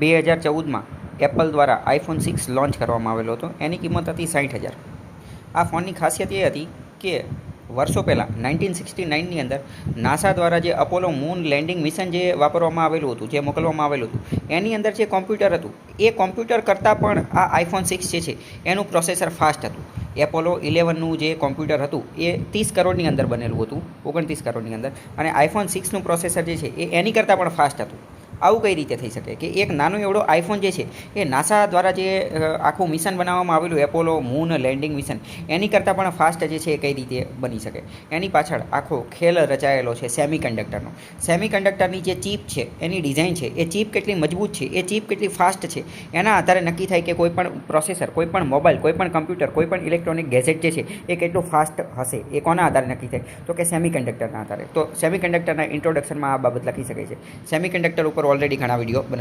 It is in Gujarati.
2014માં એપલ દ્વારા આઈફોન 6 લોન્ચ કરવામાં આવેલો હતો. એની કિંમત હતી 60,000. આ ફોનની ખાસિયત એ હતી કે વર્ષો પહેલાં 1969ની અંદર નાસા દ્વારા જે અપોલો મૂન લેન્ડિંગ મિશન જે વાપરવામાં આવેલું હતું, જે મોકલવામાં આવેલું હતું, એની અંદર જે કોમ્પ્યુટર હતું એ કોમ્પ્યુટર કરતાં પણ આ આઈફોન 6 જે છે એનું પ્રોસેસર ફાસ્ટ હતું. એપોલો 11નું જે કોમ્પ્યુટર હતું એ 30 કરોડની અંદર બનેલું હતું, 29 કરોડની અંદર, અને આઈફોન 6નું પ્રોસેસર જે છે એ એની કરતાં પણ ફાસ્ટ હતું. આવું કઈ રીતે થઈ શકે કે એક નાનો એવડો આઈફોન જે છે એ નાસા દ્વારા જે આખું મિશન બનાવવામાં આવેલું એપોલો મૂન લેન્ડિંગ મિશન એની કરતાં પણ ફાસ્ટ જે છે એ કઈ રીતે બની શકે? એની પાછળ આખો ખેલ રચાયેલો છે સેમિકન્ડક્ટરનો. સેમિકન્ડક્ટરની જે ચીપ છે એની ડિઝાઇન છે, એ ચીપ કેટલી મજબૂત છે, એ ચીપ કેટલી ફાસ્ટ છે, એના આધારે નક્કી થાય કે કોઈ પણ પ્રોસેસર, કોઈ પણ મોબાઈલ, કોઈ પણ કમ્પ્યુટર, કોઈ પણ ઇલેક્ટ્રોનિક ગેજેટ જે છે એ કેટલું ફાસ્ટ હશે. એ કોના આધારે નક્કી થાય? તો કે સેમિકન્ડક્ટરના આધારે. તો સેમિકન્ડક્ટરના ઇન્ટ્રોડક્શનમાં આ બાબત લખી શકાય છે. સેમિકન્ડક્ટર ઉપર ઓલરેડી ઘણા વિડીયો